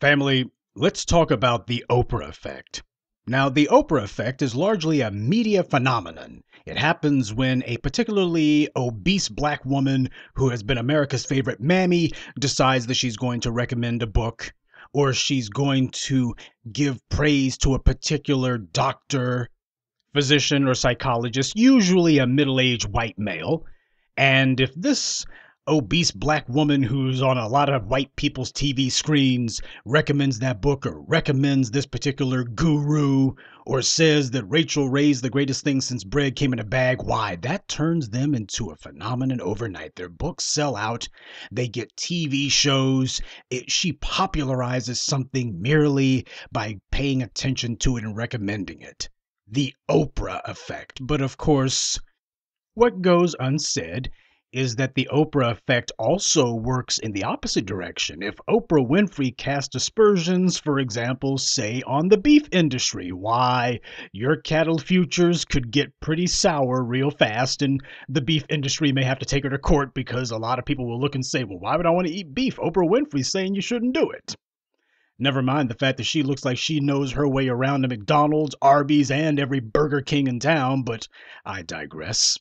Family, let's talk about the Oprah Effect. Now, the Oprah Effect is largely a media phenomenon. It happens when a particularly obese black woman who has been America's favorite mammy decides that she's going to recommend a book, or she's going to give praise to a particular doctor, physician, or psychologist, usually a middle aged white male. And if this obese black woman who's on a lot of white people's TV screens recommends that book or recommends this particular guru or says that Rachel Ray's the greatest thing since bread came in a bag, why, that turns them into a phenomenon overnight. Their books sell out. They get TV shows. She popularizes something merely by paying attention to it and recommending it. The Oprah Effect. But of course, what goes unsaid is that the Oprah Effect also works in the opposite direction. If Oprah Winfrey cast aspersions, for example, say on the beef industry, why, your cattle futures could get pretty sour real fast, and the beef industry may have to take her to court because a lot of people will look and say, well, why would I want to eat beef? Oprah Winfrey's saying you shouldn't do it. Never mind the fact that she looks like she knows her way around the McDonald's, Arby's, and every Burger King in town, but I digress.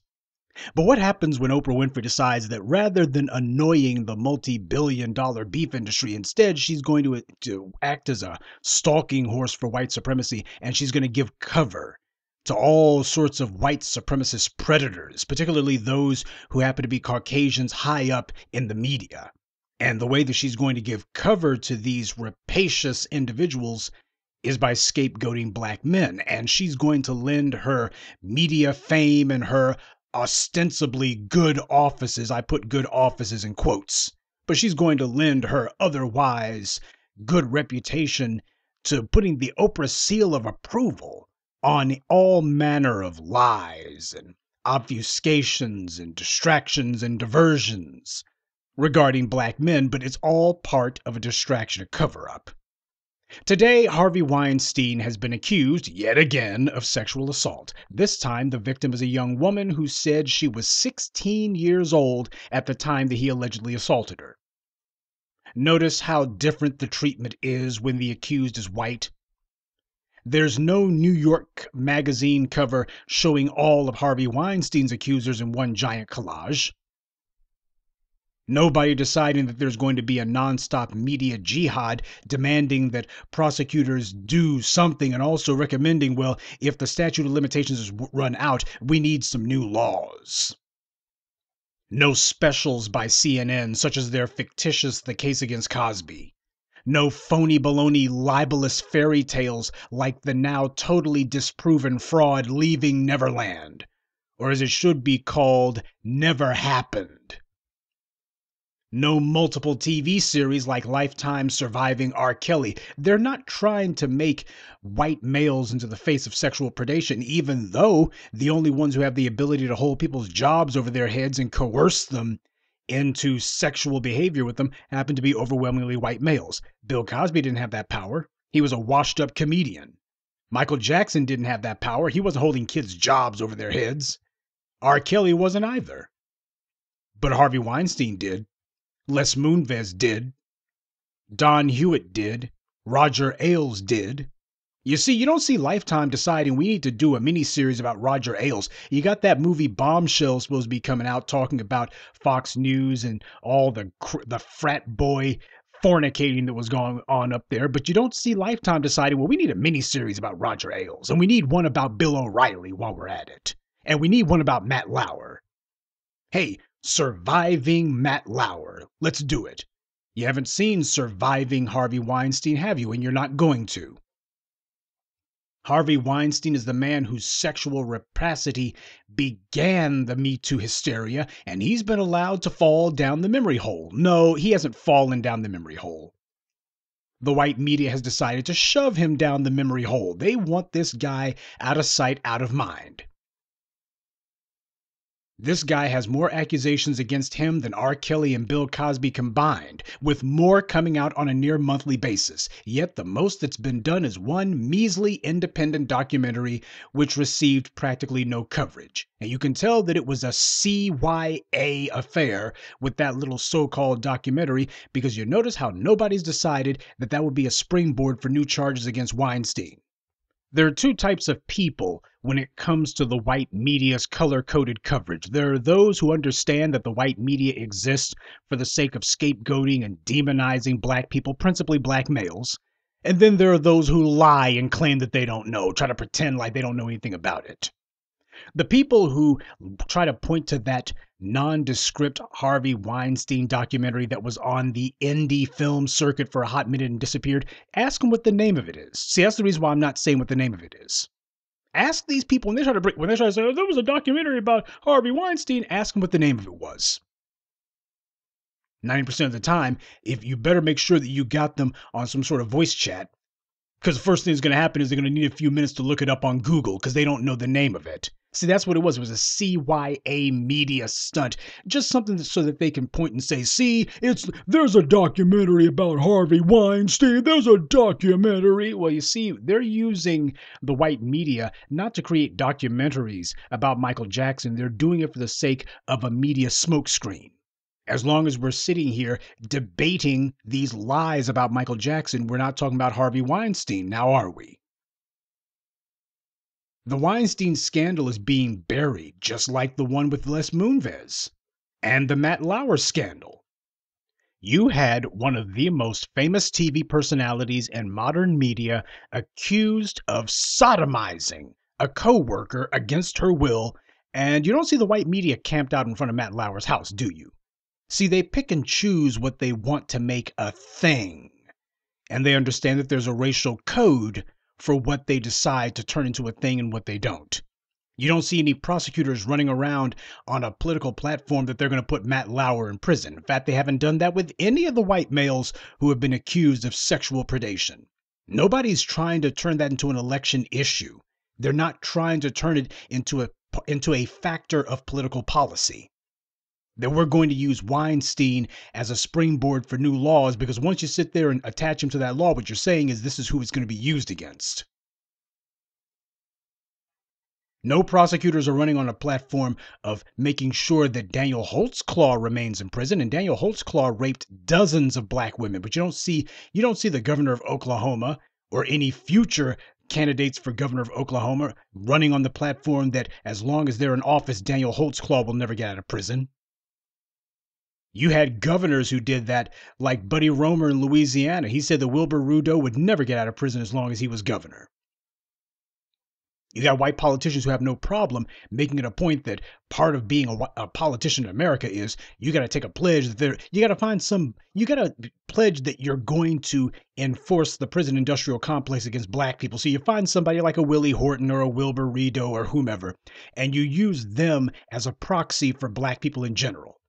But what happens when Oprah Winfrey decides that rather than annoying the multi-billion-dollar beef industry, instead she's going to act as a stalking horse for white supremacy, and she's going to give cover to all sorts of white supremacist predators, particularly those who happen to be Caucasians high up in the media. And the way that she's going to give cover to these rapacious individuals is by scapegoating black men. And she's going to lend her media fame and her ostensibly good offices, I put good offices in quotes, but she's going to lend her otherwise good reputation to putting the Oprah seal of approval on all manner of lies and obfuscations and distractions and diversions regarding black men, but it's all part of a distraction, a cover-up. Today, Harvey Weinstein has been accused, yet again, of sexual assault. This time, the victim is a young woman who said she was 16 years old at the time that he allegedly assaulted her. Notice how different the treatment is when the accused is white. There's no New York magazine cover showing all of Harvey Weinstein's accusers in one giant collage. Nobody deciding that there's going to be a nonstop media jihad demanding that prosecutors do something and also recommending, well, if the statute of limitations is run out, we need some new laws. No specials by CNN, such as their fictitious The Case Against Cosby. No phony baloney libelous fairy tales like the now totally disproven fraud Leaving Neverland, or as it should be called, Never Happened. No multiple TV series like Lifetime Surviving R. Kelly. They're not trying to make white males into the face of sexual predation, even though the only ones who have the ability to hold people's jobs over their heads and coerce them into sexual behavior with them happen to be overwhelmingly white males. Bill Cosby didn't have that power. He was a washed-up comedian. Michael Jackson didn't have that power. He wasn't holding kids' jobs over their heads. R. Kelly wasn't either. But Harvey Weinstein did. Les Moonves did. Don Hewitt did. Roger Ailes did. You see, you don't see Lifetime deciding we need to do a miniseries about Roger Ailes. You got that movie Bombshell supposed to be coming out talking about Fox News and all the frat boy fornicating that was going on up there. But you don't see Lifetime deciding, well, we need a miniseries about Roger Ailes. And we need one about Bill O'Reilly while we're at it. And we need one about Matt Lauer. Hey, Surviving Matt Lauer. Let's do it. You haven't seen Surviving Harvey Weinstein, have you? And you're not going to. Harvey Weinstein is the man whose sexual rapacity began the Me Too hysteria, and he's been allowed to fall down the memory hole. No, he hasn't fallen down the memory hole. The white media has decided to shove him down the memory hole. They want this guy out of sight, out of mind. This guy has more accusations against him than R. Kelly and Bill Cosby combined, with more coming out on a near monthly basis. Yet the most that's been done is one measly independent documentary which received practically no coverage. And you can tell that it was a CYA affair with that little so-called documentary, because you notice how nobody's decided that that would be a springboard for new charges against Weinstein. There are two types of people when it comes to the white media's color-coded coverage. There are those who understand that the white media exists for the sake of scapegoating and demonizing black people, principally black males. And then there are those who lie and claim that they don't know, try to pretend like they don't know anything about it. The people who try to point to that nondescript Harvey Weinstein documentary that was on the indie film circuit for a hot minute and disappeared, ask them what the name of it is. See, that's the reason why I'm not saying what the name of it is. Ask these people when they try to say, oh, there was a documentary about Harvey Weinstein, ask them what the name of it was. 90% of the time, if you better make sure that you got them on some sort of voice chat, because the first thing that's going to happen is they're going to need a few minutes to look it up on Google because they don't know the name of it. See, that's what it was. It was a CYA media stunt. Just something so that they can point and say, see, there's a documentary about Harvey Weinstein. There's a documentary. Well, you see, they're using the white media not to create documentaries about Michael Jackson. They're doing it for the sake of a media smokescreen. As long as we're sitting here debating these lies about Michael Jackson, we're not talking about Harvey Weinstein, now are we? The Weinstein scandal is being buried, just like the one with Les Moonves and the Matt Lauer scandal. You had one of the most famous TV personalities in modern media accused of sodomizing a co-worker against her will, and you don't see the white media camped out in front of Matt Lauer's house, do you? See, they pick and choose what they want to make a thing, and they understand that there's a racial code for what they decide to turn into a thing and what they don't. You don't see any prosecutors running around on a political platform that they're going to put Matt Lauer in prison. In fact, they haven't done that with any of the white males who have been accused of sexual predation. Nobody's trying to turn that into an election issue. They're not trying to turn it into a factor of political policy. That we're going to use Weinstein as a springboard for new laws, because once you sit there and attach him to that law, what you're saying is this is who it's going to be used against. No prosecutors are running on a platform of making sure that Daniel Holtzclaw remains in prison, and Daniel Holtzclaw raped dozens of black women, but you don't see the governor of Oklahoma or any future candidates for governor of Oklahoma running on the platform that as long as they're in office, Daniel Holtzclaw will never get out of prison. You had governors who did that, like Buddy Roemer in Louisiana. He said that Wilbur Rudeau would never get out of prison as long as he was governor. You got white politicians who have no problem making it a point that part of being a politician in America is you got to take a pledge that you got to pledge that you're going to enforce the prison industrial complex against black people. So you find somebody like a Willie Horton or a Wilbur Rudeau or whomever, and you use them as a proxy for black people in general.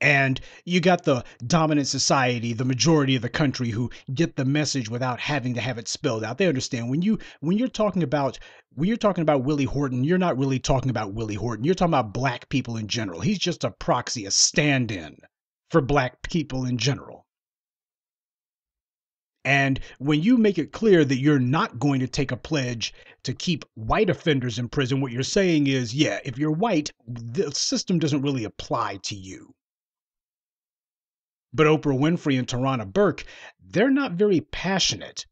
And you got the dominant society, the majority of the country, who get the message without having to have it spelled out. They understand when you're talking about Willie Horton, you're not really talking about Willie Horton. You're talking about black people in general. He's just a proxy, a stand-in for black people in general. And when you make it clear that you're not going to take a pledge to keep white offenders in prison, what you're saying is, yeah, if you're white, the system doesn't really apply to you. But Oprah Winfrey and Tarana Burke, they're not very passionate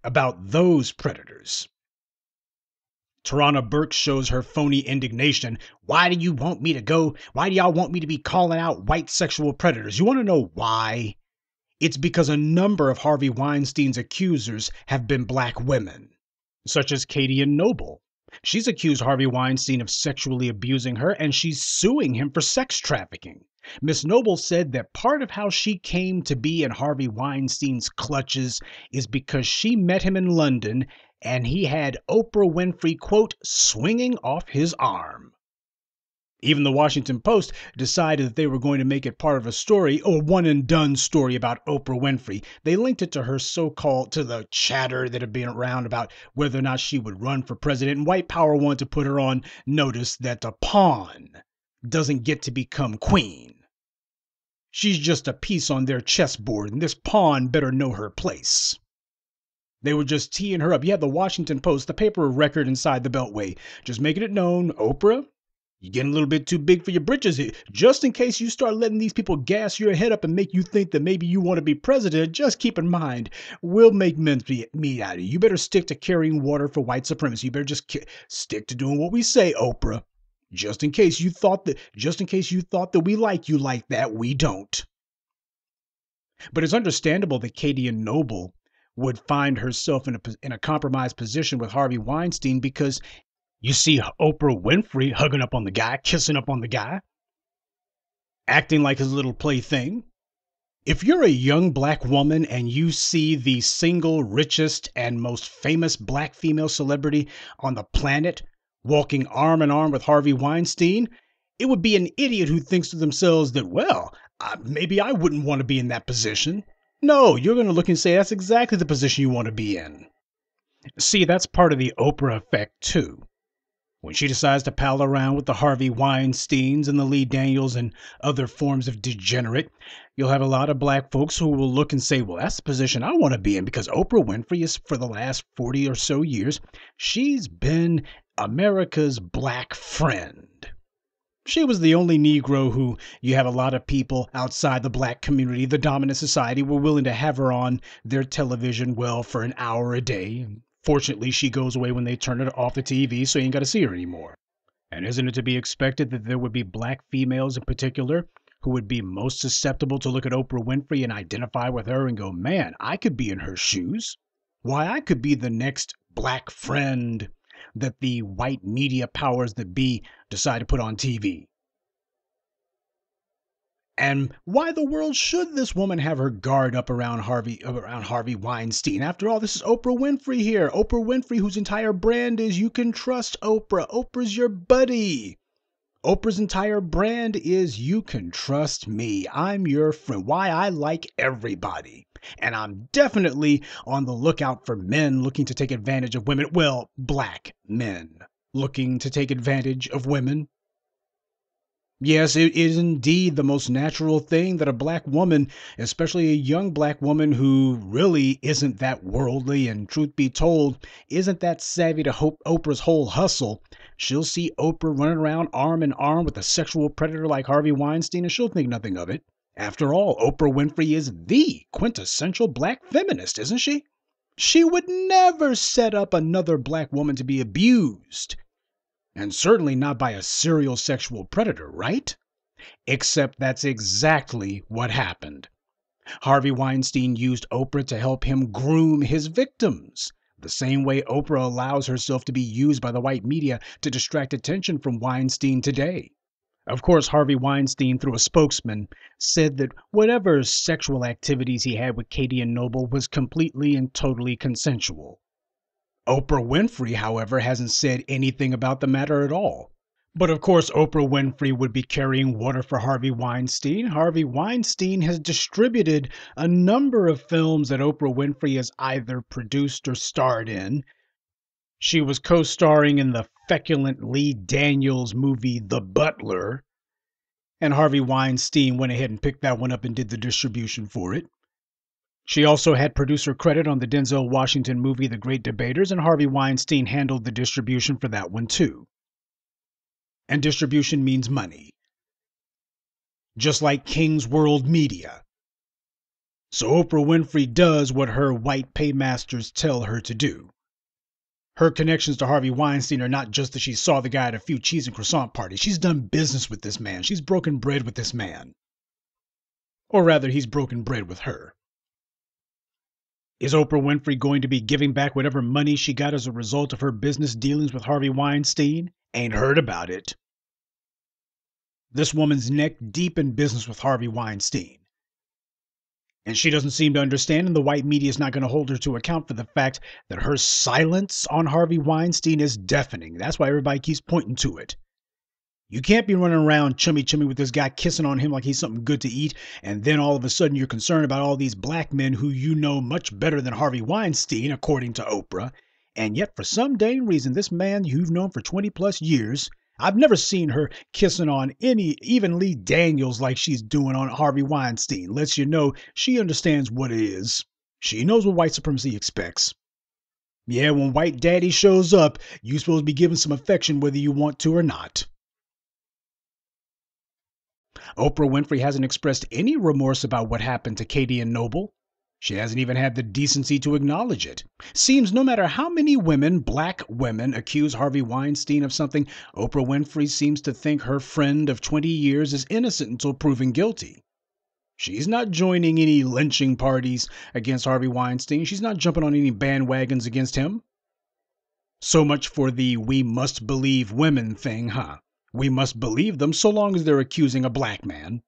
about those predators. Tarana Burke shows her phony indignation. Why do you want me to go? Why do y'all want me to be calling out white sexual predators? You want to know why? It's because a number of Harvey Weinstein's accusers have been black women, such as Katie and Noble. She's accused Harvey Weinstein of sexually abusing her, and she's suing him for sex trafficking. Miss Noble said that part of how she came to be in Harvey Weinstein's clutches is because she met him in London and he had Oprah Winfrey, quote, swinging off his arm. Even the Washington Post decided that they were going to make it part of a story, a one-and-done story about Oprah Winfrey. They linked it to her to the chatter that had been around about whether or not she would run for president. And white power wanted to put her on notice that a pawn doesn't get to become queen. She's just a piece on their chessboard, and this pawn better know her place. They were just teeing her up. You had the Washington Post, the paper of record inside the Beltway, just making it known, Oprah, you're getting a little bit too big for your britches here. Just in case you start letting these people gas your head up and make you think that maybe you want to be president, just keep in mind, we'll make meat out of you. You better stick to carrying water for white supremacy. You better just stick to doing what we say, Oprah. Just in case you thought that we like you like that, we don't. But it's understandable that Katie Noble would find herself in a compromised position with Harvey Weinstein, because you see Oprah Winfrey hugging up on the guy, kissing up on the guy, acting like his little plaything. If you're a young black woman and you see the single richest and most famous black female celebrity on the planet walking arm in arm with Harvey Weinstein, it would be an idiot who thinks to themselves that, well, maybe I wouldn't want to be in that position. No, you're going to look and say that's exactly the position you want to be in. See, that's part of the Oprah effect, too. When she decides to pal around with the Harvey Weinsteins and the Lee Daniels and other forms of degenerate, you'll have a lot of black folks who will look and say, well, that's the position I want to be in, because Oprah Winfrey is, for the last 40 or so years, she's been America's black friend. She was the only Negro who you have a lot of people outside the black community, the dominant society, were willing to have her on their television, well, for an hour a day. Fortunately, she goes away when they turn it off the TV, so you ain't got to see her anymore. And isn't it to be expected that there would be black females in particular who would be most susceptible to look at Oprah Winfrey and identify with her and go, man, I could be in her shoes. Why, I could be the next black friend that the white media powers that be decide to put on TV. And why the world should this woman have her guard up around Harvey Weinstein? After all, this is Oprah Winfrey here. Oprah Winfrey, whose entire brand is you can trust Oprah. Oprah's your buddy. Oprah's entire brand is you can trust me. I'm your friend. Why, I like everybody. And I'm definitely on the lookout for men looking to take advantage of women. Well, black men looking to take advantage of women. Yes, it is indeed the most natural thing that a black woman, especially a young black woman who really isn't that worldly and, truth be told, isn't that savvy to Oprah's whole hustle. She'll see Oprah running around arm in arm with a sexual predator like Harvey Weinstein, and she'll think nothing of it. After all, Oprah Winfrey is the quintessential black feminist, isn't she? She would never set up another black woman to be abused. And certainly not by a serial sexual predator, right? Except that's exactly what happened. Harvey Weinstein used Oprah to help him groom his victims, the same way Oprah allows herself to be used by the white media to distract attention from Weinstein today. Of course, Harvey Weinstein, through a spokesman, said that whatever sexual activities he had with Katie Noble was completely and totally consensual. Oprah Winfrey, however, hasn't said anything about the matter at all. But of course, Oprah Winfrey would be carrying water for Harvey Weinstein. Harvey Weinstein has distributed a number of films that Oprah Winfrey has either produced or starred in. She was co-starring in the feculent Lee Daniels movie The Butler, and Harvey Weinstein went ahead and picked that one up and did the distribution for it. She also had producer credit on the Denzel Washington movie The Great Debaters, and Harvey Weinstein handled the distribution for that one too. And distribution means money. Just like King's World Media. So Oprah Winfrey does what her white paymasters tell her to do. Her connections to Harvey Weinstein are not just that she saw the guy at a few cheese and croissant parties. She's done business with this man. She's broken bread with this man. Or rather, he's broken bread with her. Is Oprah Winfrey going to be giving back whatever money she got as a result of her business dealings with Harvey Weinstein? Ain't heard about it. This woman's neck deep in business with Harvey Weinstein. And she doesn't seem to understand, and the white media is not going to hold her to account for the fact that her silence on Harvey Weinstein is deafening. That's why everybody keeps pointing to it. You can't be running around chummy with this guy, kissing on him like he's something good to eat, and then all of a sudden you're concerned about all these black men who you know much better than Harvey Weinstein, according to Oprah. And yet, for some dang reason, this man you've known for 20 plus years, I've never seen her kissing on even Lee Daniels like she's doing on Harvey Weinstein. Lets you know she understands what it is. She knows what white supremacy expects. Yeah, when white daddy shows up, you're supposed to be giving some affection whether you want to or not. Oprah Winfrey hasn't expressed any remorse about what happened to Katie and Noble. She hasn't even had the decency to acknowledge it. Seems no matter how many women, black women, accuse Harvey Weinstein of something, Oprah Winfrey seems to think her friend of 20 years is innocent until proven guilty. She's not joining any lynching parties against Harvey Weinstein. She's not jumping on any bandwagons against him. So much for the we must believe women thing, huh? We must believe them so long as they're accusing a black man.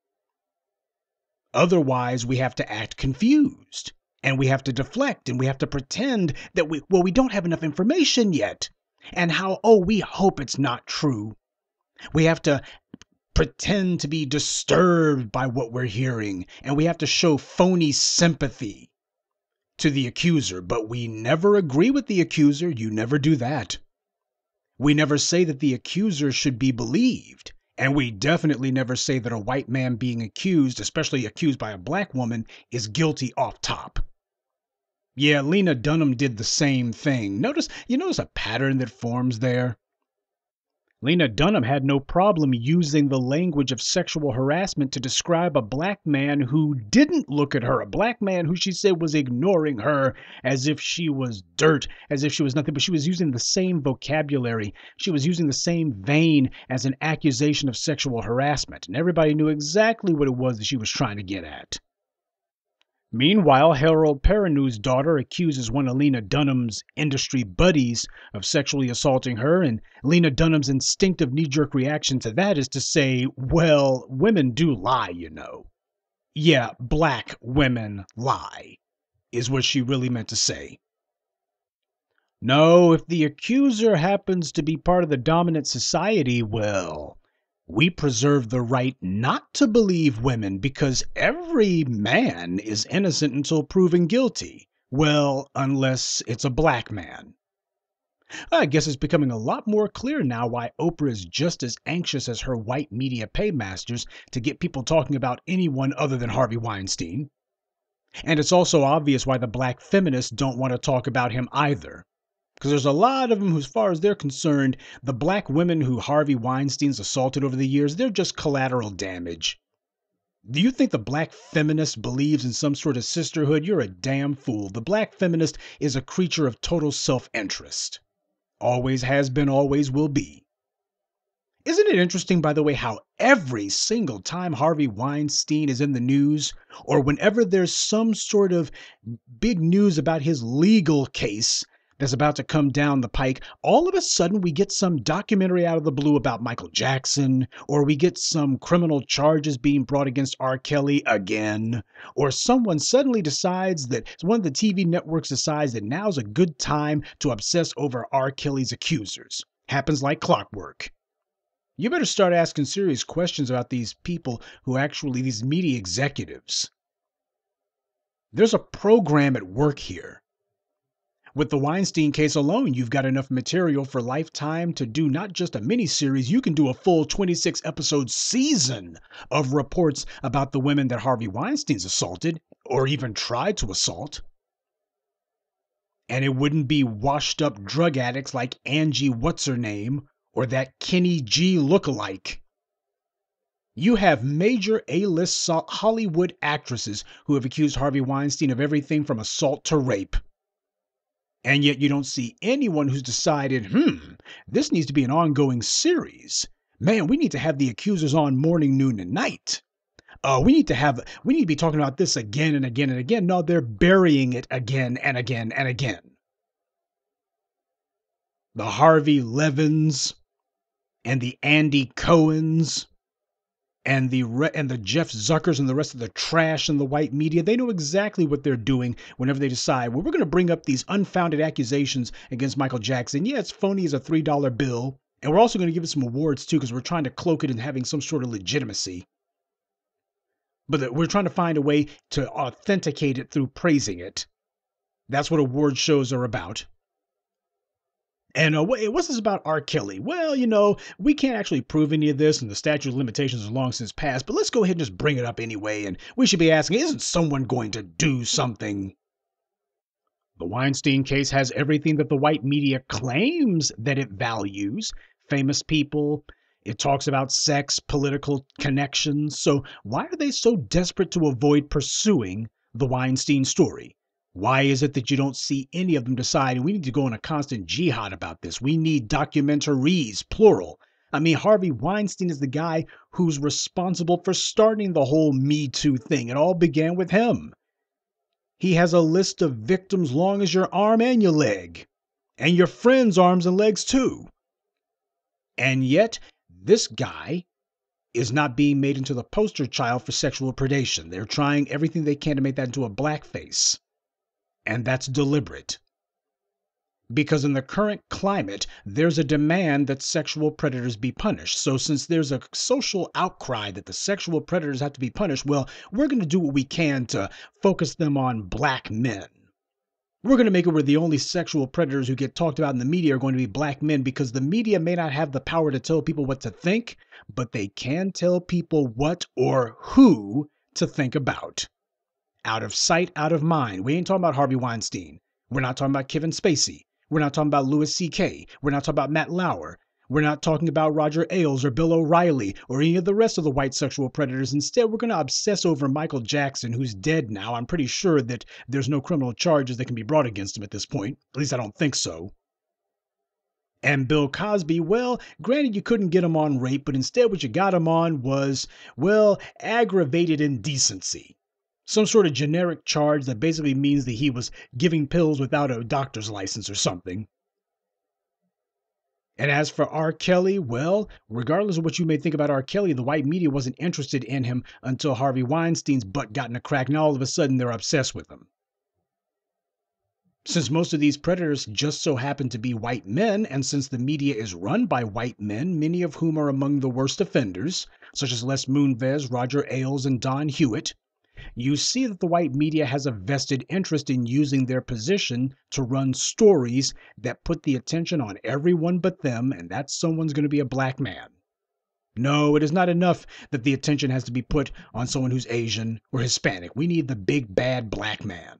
Otherwise, we have to act confused, and we have to deflect, and we have to pretend that we don't have enough information yet. And we hope it's not true. We have to pretend to be disturbed by what we're hearing, and we have to show phony sympathy to the accuser, but we never agree with the accuser. You never do that. We never say that the accuser should be believed. And we definitely never say that a white man being accused, especially accused by a black woman, is guilty off top. Yeah, Lena Dunham did the same thing. You notice a pattern that forms there? Lena Dunham had no problem using the language of sexual harassment to describe a black man who didn't look at her, a black man who she said was ignoring her as if she was dirt, as if she was nothing, but she was using the same vocabulary. She was using the same vein as an accusation of sexual harassment, and everybody knew exactly what it was that she was trying to get at. Meanwhile, Harold Perrineau's daughter accuses one of Lena Dunham's industry buddies of sexually assaulting her, and Lena Dunham's instinctive knee-jerk reaction to that is to say, well, women do lie, you know. Yeah, black women lie, is what she really meant to say. No, if the accuser happens to be part of the dominant society, well, we preserve the right not to believe women because every man is innocent until proven guilty. Well, unless it's a black man. I guess it's becoming a lot more clear now why Oprah is just as anxious as her white media paymasters to get people talking about anyone other than Harvey Weinstein. And it's also obvious why the black feminists don't want to talk about him either. Because there's a lot of them who, as far as they're concerned, the black women who Harvey Weinstein's assaulted over the years, they're just collateral damage. Do you think the black feminist believes in some sort of sisterhood? You're a damn fool. The black feminist is a creature of total self-interest. Always has been, always will be. Isn't it interesting, by the way, how every single time Harvey Weinstein is in the news, or whenever there's some sort of big news about his legal case that's about to come down the pike, all of a sudden we get some documentary out of the blue about Michael Jackson, or we get some criminal charges being brought against R. Kelly again, or someone suddenly decides that one of the TV networks decides that now's a good time to obsess over R. Kelly's accusers. Happens like clockwork. You better start asking serious questions about these people these media executives. There's a program at work here. With the Weinstein case alone, you've got enough material for Lifetime to do not just a miniseries, you can do a full 26-episode season of reports about the women that Harvey Weinstein's assaulted or even tried to assault. And it wouldn't be washed up drug addicts like Angie What's-Her-Name or that Kenny G lookalike. You have major A-list Hollywood actresses who have accused Harvey Weinstein of everything from assault to rape. And yet you don't see anyone who's decided, this needs to be an ongoing series. Man, we need to have the accusers on morning, noon, and night. We need to be talking about this again and again and again. No, they're burying it again and again and again. The Harvey Levins and the Andy Cohens and the Jeff Zuckers and the rest of the trash in the white media, they know exactly what they're doing whenever they decide, well, we're going to bring up these unfounded accusations against Michael Jackson. Yeah, it's phony as a $3 bill. And we're also going to give it some awards, too, because we're trying to cloak it in having some sort of legitimacy. But we're trying to find a way to authenticate it through praising it. That's what award shows are about. And what's this about R. Kelly? Well, we can't actually prove any of this, and the statute of limitations is long since passed, but let's go ahead and just bring it up anyway. And we should be asking, isn't someone going to do something? The Weinstein case has everything that the white media claims that it values: famous people. It talks about sex, political connections. So why are they so desperate to avoid pursuing the Weinstein story? Why is it that you don't see any of them decide we need to go on a constant jihad about this? We need documentaries, plural. I mean, Harvey Weinstein is the guy who's responsible for starting the whole Me Too thing. It all began with him. He has a list of victims long as your arm and your leg, and your friends' arms and legs too. And yet, this guy is not being made into the poster child for sexual predation. They're trying everything they can to make that into a blackface. And that's deliberate. Because in the current climate, there's a demand that sexual predators be punished. So since there's a social outcry that the sexual predators have to be punished, well, we're going to do what we can to focus them on black men. We're going to make it where the only sexual predators who get talked about in the media are going to be black men, because the media may not have the power to tell people what to think, but they can tell people what or who to think about. Out of sight, out of mind. We ain't talking about Harvey Weinstein. We're not talking about Kevin Spacey. We're not talking about Louis C.K. We're not talking about Matt Lauer. We're not talking about Roger Ailes or Bill O'Reilly or any of the rest of the white sexual predators. Instead, we're going to obsess over Michael Jackson, who's dead now. I'm pretty sure that there's no criminal charges that can be brought against him at this point. At least I don't think so. And Bill Cosby, well, granted you couldn't get him on rape, but instead what you got him on was, well, aggravated indecency. Some sort of generic charge that basically means that he was giving pills without a doctor's license or something. And as for R. Kelly, well, regardless of what you may think about R. Kelly, the white media wasn't interested in him until Harvey Weinstein's butt got in a crack. Now all of a sudden they're obsessed with him. Since most of these predators just so happen to be white men, and since the media is run by white men, many of whom are among the worst offenders, such as Les Moonves, Roger Ailes, and Don Hewitt, you see that the white media has a vested interest in using their position to run stories that put the attention on everyone but them, and that someone's going to be a black man. No, it is not enough that the attention has to be put on someone who's Asian or Hispanic. We need the big bad black man.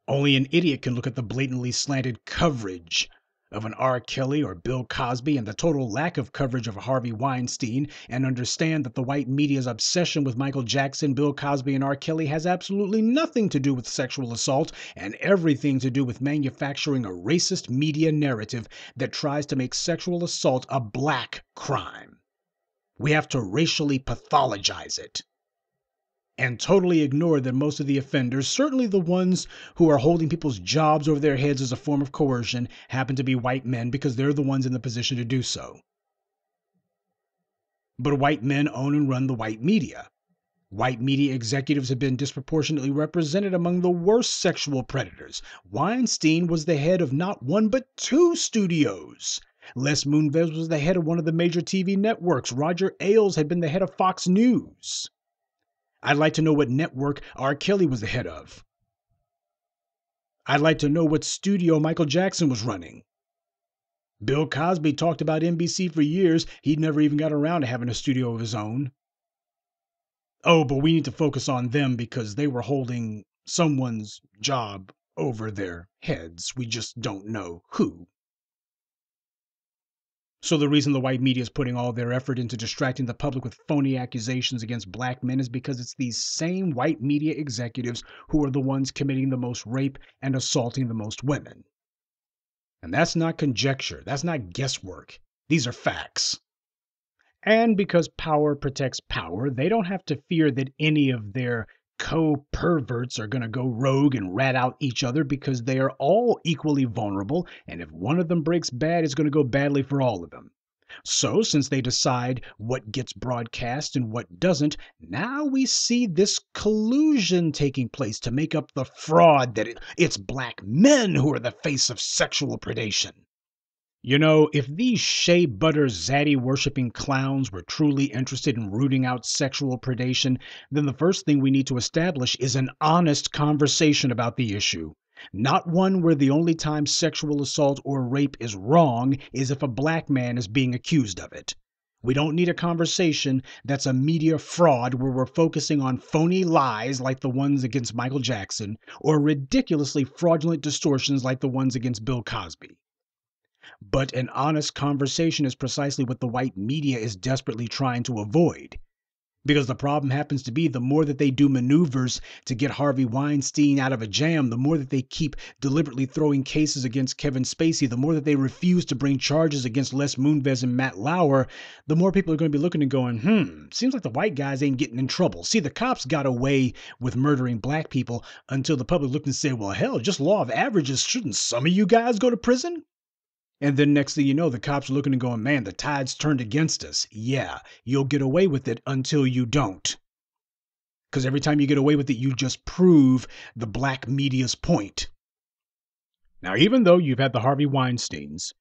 Only an idiot can look at the blatantly slanted coverage of an R. Kelly or Bill Cosby and the total lack of coverage of Harvey Weinstein and understand that the white media's obsession with Michael Jackson, Bill Cosby, and R. Kelly has absolutely nothing to do with sexual assault and everything to do with manufacturing a racist media narrative that tries to make sexual assault a black crime. We have to racially pathologize it and totally ignore that most of the offenders, certainly the ones who are holding people's jobs over their heads as a form of coercion, happen to be white men because they're the ones in the position to do so. But white men own and run the white media. White media executives have been disproportionately represented among the worst sexual predators. Weinstein was the head of not one but two studios. Les Moonves was the head of one of the major TV networks. Roger Ailes had been the head of Fox News. I'd like to know what network R. Kelly was the head of. I'd like to know what studio Michael Jackson was running. Bill Cosby talked about NBC for years. He'd never even got around to having a studio of his own. Oh, but we need to focus on them because they were holding someone's job over their heads. We just don't know who. So the reason the white media is putting all their effort into distracting the public with phony accusations against black men is because it's these same white media executives who are the ones committing the most rape and assaulting the most women. And that's not conjecture. That's not guesswork. These are facts. And because power protects power, they don't have to fear that any of their co-perverts are going to go rogue and rat out each other because they are all equally vulnerable, and if one of them breaks bad, it's going to go badly for all of them. So, since they decide what gets broadcast and what doesn't, now we see this collusion taking place to make up the fraud that it's black men who are the face of sexual predation. You know, if these shea butter zaddy worshipping clowns were truly interested in rooting out sexual predation, then the first thing we need to establish is an honest conversation about the issue. Not one where the only time sexual assault or rape is wrong is if a black man is being accused of it. We don't need a conversation that's a media fraud where we're focusing on phony lies like the ones against Michael Jackson or ridiculously fraudulent distortions like the ones against Bill Cosby. But an honest conversation is precisely what the white media is desperately trying to avoid. Because the problem happens to be the more that they do maneuvers to get Harvey Weinstein out of a jam, the more that they keep deliberately throwing cases against Kevin Spacey, the more that they refuse to bring charges against Les Moonves and Matt Lauer, the more people are going to be looking and going, seems like the white guys ain't getting in trouble. See, the cops got away with murdering black people until the public looked and said, well, hell, just law of averages, shouldn't some of you guys go to prison? And then next thing you know, the cops are looking and going, man, the tide's turned against us. Yeah, you'll get away with it until you don't. Because every time you get away with it, you just prove the black media's point. Now, even though you've had the Harvey Weinsteins,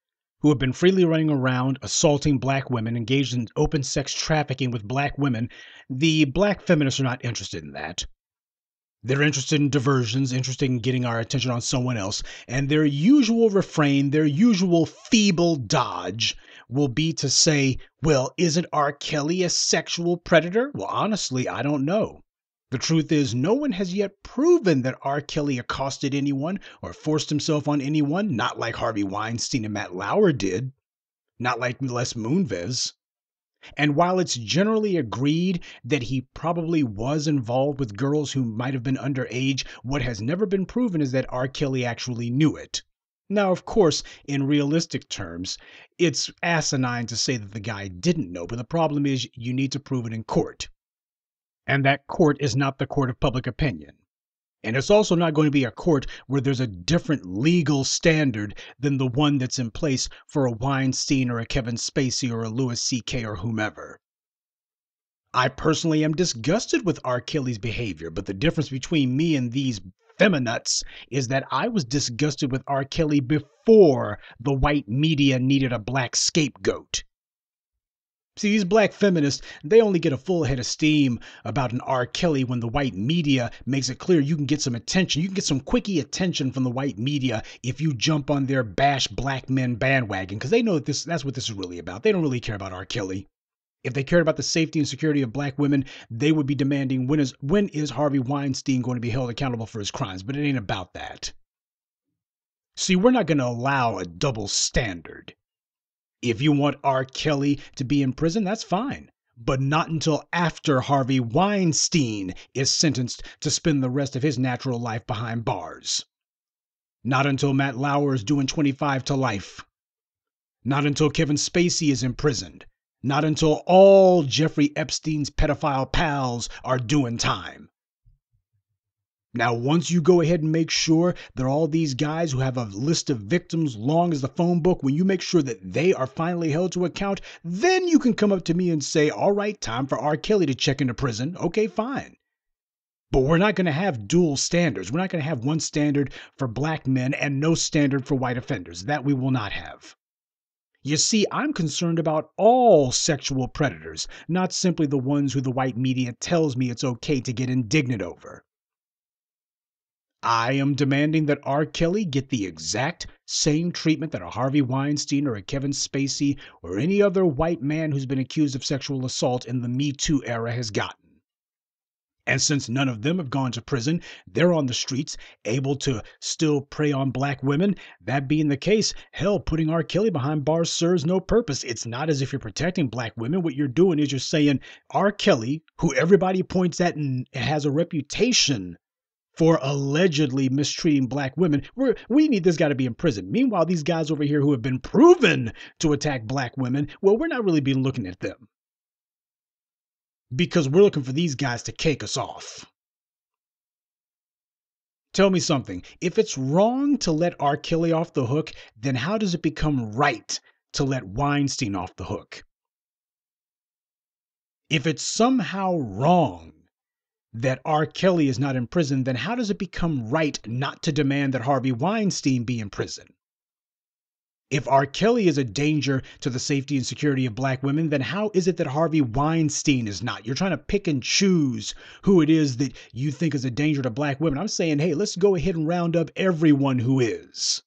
who have been freely running around, assaulting black women, engaged in open sex trafficking with black women, the black feminists are not interested in that. They're interested in diversions, interested in getting our attention on someone else, and their usual refrain, their usual feeble dodge will be to say, well, isn't R. Kelly a sexual predator? Well, honestly, I don't know. The truth is, no one has yet proven that R. Kelly accosted anyone or forced himself on anyone, not like Harvey Weinstein and Matt Lauer did, not like Les Moonves. And while it's generally agreed that he probably was involved with girls who might have been underage, what has never been proven is that R. Kelly actually knew it. Now, of course, in realistic terms, it's asinine to say that the guy didn't know, but the problem is you need to prove it in court. And that court is not the court of public opinion. And it's also not going to be a court where there's a different legal standard than the one that's in place for a Weinstein or a Kevin Spacey or a Louis C.K. or whomever. I personally am disgusted with R. Kelly's behavior, but the difference between me and these feminists is that I was disgusted with R. Kelly before the white media needed a black scapegoat. See, these black feminists, they only get a full head of steam about an R. Kelly when the white media makes it clear you can get some attention. You can get some quickie attention from the white media if you jump on their bash black men bandwagon, because they know that that's what this is really about. They don't really care about R. Kelly. If they cared about the safety and security of black women, they would be demanding when is Harvey Weinstein going to be held accountable for his crimes, but it ain't about that. See, we're not going to allow a double standard. If you want R. Kelly to be in prison, that's fine. But not until after Harvey Weinstein is sentenced to spend the rest of his natural life behind bars. Not until Matt Lauer is doing 25 to life. Not until Kevin Spacey is imprisoned. Not until all Jeffrey Epstein's pedophile pals are doing time. Now, once you go ahead and make sure that all these guys who have a list of victims long as the phone book, when you make sure that they are finally held to account, then you can come up to me and say, all right, time for R. Kelly to check into prison. Okay, fine. But we're not going to have dual standards. We're not going to have one standard for black men and no standard for white offenders. That we will not have. You see, I'm concerned about all sexual predators, not simply the ones who the white media tells me it's okay to get indignant over. I am demanding that R. Kelly get the exact same treatment that a Harvey Weinstein or a Kevin Spacey or any other white man who's been accused of sexual assault in the Me Too era has gotten. And since none of them have gone to prison, they're on the streets, able to still prey on black women. That being the case, hell, putting R. Kelly behind bars serves no purpose. It's not as if you're protecting black women. What you're doing is you're saying R. Kelly, who everybody points at and has a reputation for allegedly mistreating black women, we need this guy to be in prison. Meanwhile, these guys over here who have been proven to attack black women, well, we're not really been looking at them. Because we're looking for these guys to cake us off. Tell me something. If it's wrong to let R. Kelly off the hook, then how does it become right to let Weinstein off the hook? If it's somehow wrong that R. Kelly is not in prison, then how does it become right not to demand that Harvey Weinstein be in prison? If R. Kelly is a danger to the safety and security of black women, then how is it that Harvey Weinstein is not? You're trying to pick and choose who it is that you think is a danger to black women. I'm saying, hey, let's go ahead and round up everyone who is.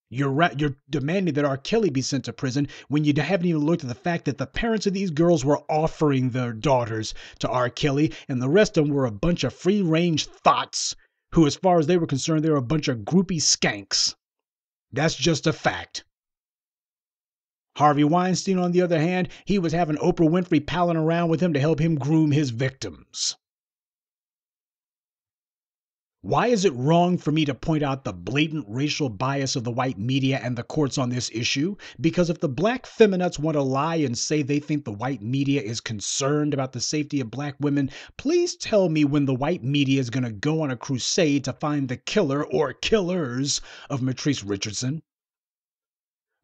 You're demanding that R. Kelly be sent to prison when you haven't even looked at the fact that the parents of these girls were offering their daughters to R. Kelly, and the rest of them were a bunch of free-range thoughts who, as far as they were concerned, they were a bunch of groupie skanks. That's just a fact. Harvey Weinstein, on the other hand, he was having Oprah Winfrey palling around with him to help him groom his victims. Why is it wrong for me to point out the blatant racial bias of the white media and the courts on this issue? Because if the black feminists want to lie and say they think the white media is concerned about the safety of black women, please tell me when the white media is going to go on a crusade to find the killer or killers of Matrice Richardson.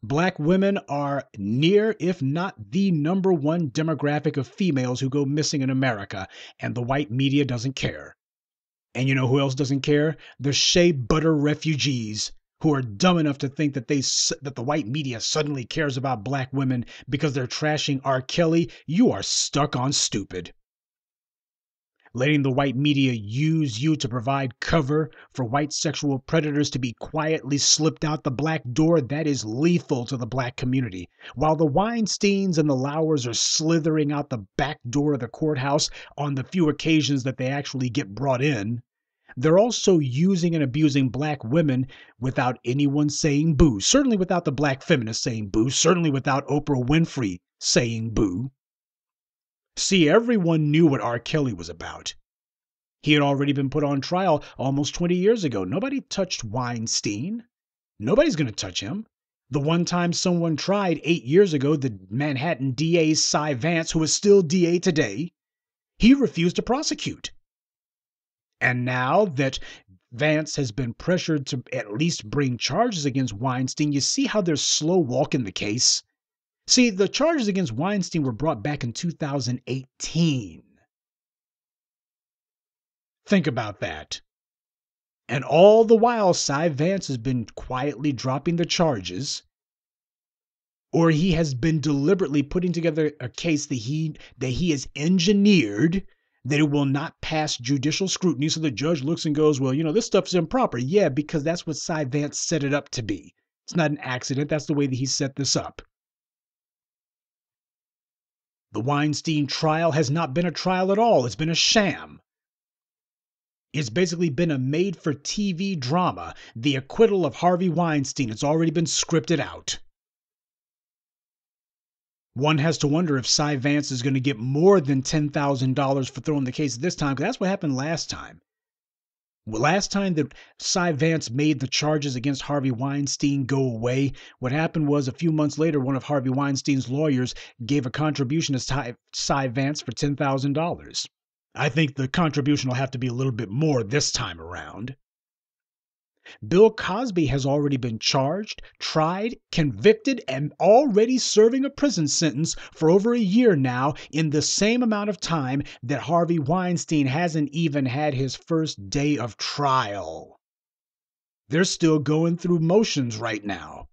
Black women are near, if not the number one demographic of females who go missing in America, and the white media doesn't care. And you know who else doesn't care? The shea butter refugees who are dumb enough to think that that the white media suddenly cares about black women because they're trashing R. Kelly. You are stuck on stupid. Letting the white media use you to provide cover for white sexual predators to be quietly slipped out the black door, that is lethal to the black community. While the Weinsteins and the Lowers are slithering out the back door of the courthouse on the few occasions that they actually get brought in, they're also using and abusing black women without anyone saying boo. Certainly without the black feminists saying boo. Certainly without Oprah Winfrey saying boo. See, everyone knew what R. Kelly was about. He had already been put on trial almost 20 years ago. Nobody touched Weinstein. Nobody's going to touch him. The one time someone tried 8 years ago, the Manhattan DA Cy Vance, who is still DA today, he refused to prosecute. And now that Vance has been pressured to at least bring charges against Weinstein, you see how they're slow walking the case? See, the charges against Weinstein were brought back in 2018. Think about that. And all the while, Cy Vance has been quietly dropping the charges, or he has been deliberately putting together a case that he has engineered that it will not pass judicial scrutiny. So the judge looks and goes, well, this stuff's improper. Yeah, because that's what Cy Vance set it up to be. It's not an accident. That's the way that he set this up. The Weinstein trial has not been a trial at all. It's been a sham. It's basically been a made-for-TV drama. The acquittal of Harvey Weinstein. It's already been scripted out. One has to wonder if Cy Vance is going to get more than $10,000 for throwing the case this time, because that's what happened last time. Last time that Cy Vance made the charges against Harvey Weinstein go away, what happened was a few months later, one of Harvey Weinstein's lawyers gave a contribution to Cy Vance for $10,000. I think the contribution will have to be a little bit more this time around. Bill Cosby has already been charged, tried, convicted, and already serving a prison sentence for over a year now in the same amount of time that Harvey Weinstein hasn't even had his first day of trial. They're still going through motions right now.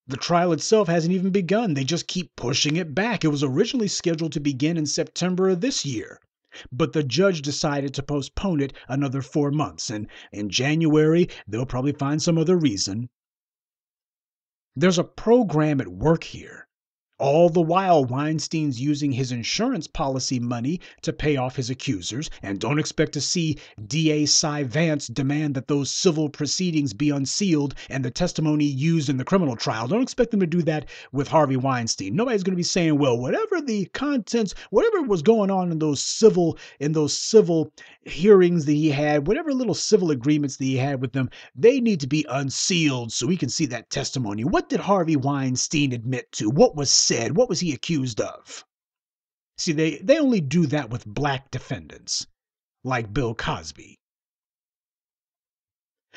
The trial itself hasn't even begun. They just keep pushing it back. It was originally scheduled to begin in September of this year, but the judge decided to postpone it another 4 months. And in January, they'll probably find some other reason. There's a program at work here. All the while, Weinstein's using his insurance policy money to pay off his accusers, and don't expect to see DA Cy Vance demand that those civil proceedings be unsealed and the testimony used in the criminal trial. Don't expect them to do that with Harvey Weinstein. Nobody's going to be saying, well, whatever the contents, whatever was going on in those civil hearings that he had, whatever little civil agreements that he had with them, they need to be unsealed so we can see that testimony. What did Harvey Weinstein admit to? What was said? What was he accused of? See, they only do that with black defendants, like Bill Cosby.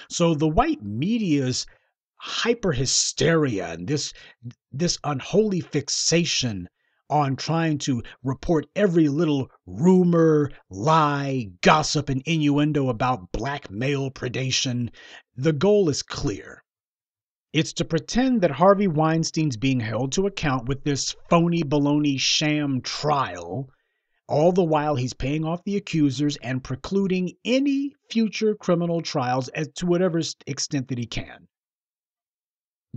So the white media's hyperhysteria and this unholy fixation on trying to report every little rumor, lie, gossip, and innuendo about black male predation. The goal is clear. It's to pretend that Harvey Weinstein's being held to account with this phony baloney sham trial. All the while, he's paying off the accusers and precluding any future criminal trials as to whatever extent that he can.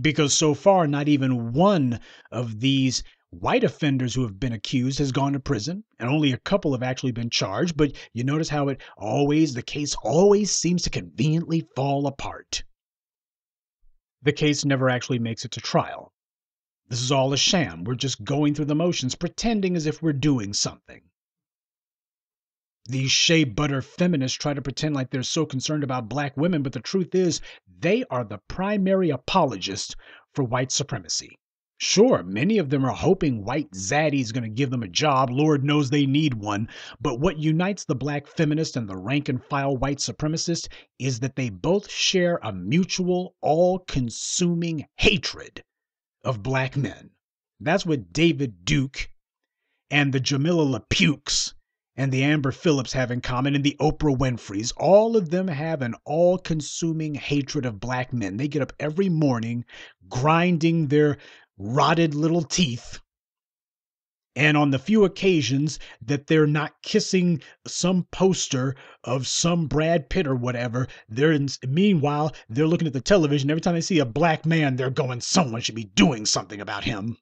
Because so far, not even one of these white offenders who have been accused has gone to prison, and only a couple have actually been charged. But you notice how the case always seems to conveniently fall apart. The case never actually makes it to trial. This is all a sham. We're just going through the motions, pretending as if we're doing something. These shea butter feminists try to pretend like they're so concerned about black women, but the truth is they are the primary apologists for white supremacy. Sure, many of them are hoping white zaddy is going to give them a job. Lord knows they need one. But what unites the black feminist and the rank and file white supremacist is that they both share a mutual, all-consuming hatred of black men. That's what David Duke and the Jamila LaPukes and the Amber Phillips have in common, and the Oprah Winfreys. All of them have an all-consuming hatred of black men. They get up every morning grinding their rotted little teeth, and on the few occasions that they're not kissing some poster of some Brad Pitt or whatever, meanwhile, they're looking at the television. Every time they see a black man, they're going, someone should be doing something about him.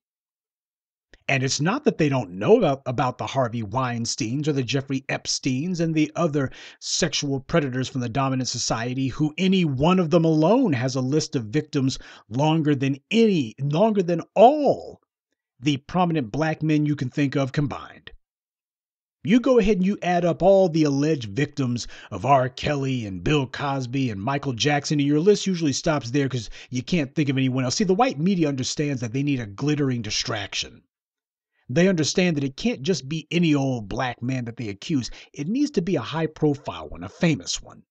And it's not that they don't know about the Harvey Weinsteins or the Jeffrey Epsteins and the other sexual predators from the dominant society, who any one of them alone has a list of victims longer than all the prominent black men you can think of combined. You go ahead and you add up all the alleged victims of R. Kelly and Bill Cosby and Michael Jackson, and your list usually stops there because you can't think of anyone else. See, the white media understands that they need a glittering distraction. They understand that it can't just be any old black man that they accuse. It needs to be a high-profile one, a famous one.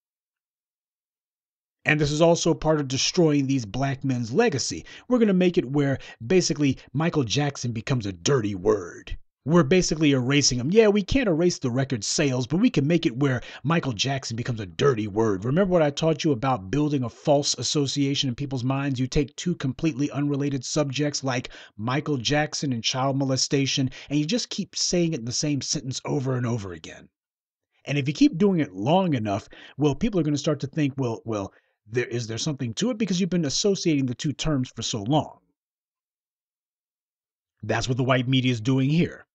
And this is also part of destroying these black men's legacy. We're going to make it where basically Michael Jackson becomes a dirty word. We're basically erasing him. Yeah, we can't erase the record sales, but we can make it where Michael Jackson becomes a dirty word. Remember what I taught you about building a false association in people's minds? You take two completely unrelated subjects like Michael Jackson and child molestation, and you just keep saying it in the same sentence over and over again. And if you keep doing it long enough, well, people are going to start to think, well, is there something to it? Because you've been associating the two terms for so long. That's what the white media is doing here.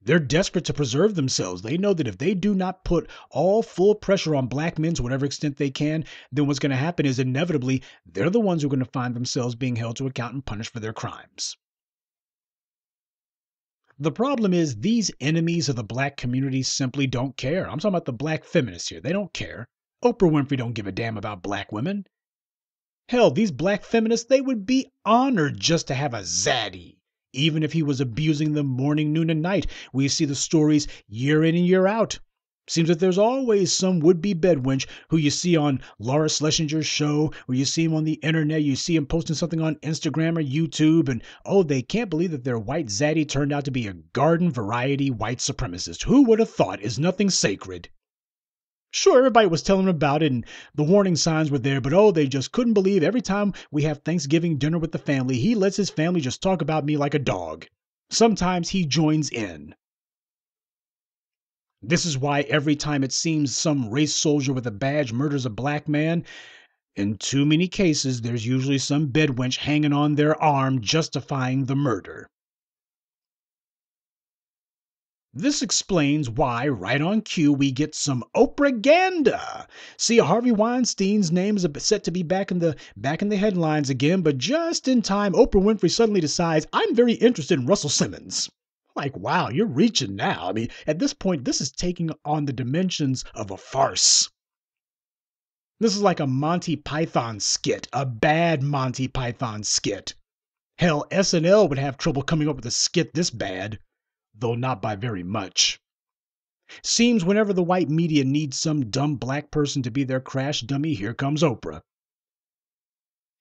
They're desperate to preserve themselves. They know that if they do not put all full pressure on black men to whatever extent they can, then what's going to happen is inevitably they're the ones who are going to find themselves being held to account and punished for their crimes. The problem is these enemies of the black community simply don't care. I'm talking about the black feminists here. They don't care. Oprah Winfrey don't give a damn about black women. Hell, these black feminists, they would be honored just to have a zaddy, even if he was abusing them morning, noon, and night. We see the stories year in and year out. Seems that there's always some would-be bedwench who you see on Laura Schlesinger's show, or you see him on the internet, you see him posting something on Instagram or YouTube, and they can't believe that their white zaddy turned out to be a garden variety white supremacist. Who would have thought? Is nothing sacred? Sure, everybody was telling him about it, and the warning signs were there, but they just couldn't believe every time we have Thanksgiving dinner with the family, he lets his family just talk about me like a dog. Sometimes he joins in. This is why every time it seems some race soldier with a badge murders a black man, in too many cases, there's usually some bedwench hanging on their arm justifying the murder. This explains why, right on cue, we get some Oprah-ganda. See, Harvey Weinstein's name is set to be back in the headlines again, but just in time, Oprah Winfrey suddenly decides, I'm very interested in Russell Simmons. Like, wow, you're reaching now. I mean, at this point, this is taking on the dimensions of a farce. This is like a Monty Python skit, a bad Monty Python skit. Hell, SNL would have trouble coming up with a skit this bad, though not by very much. Seems whenever the white media needs some dumb black person to be their crash dummy, here comes Oprah.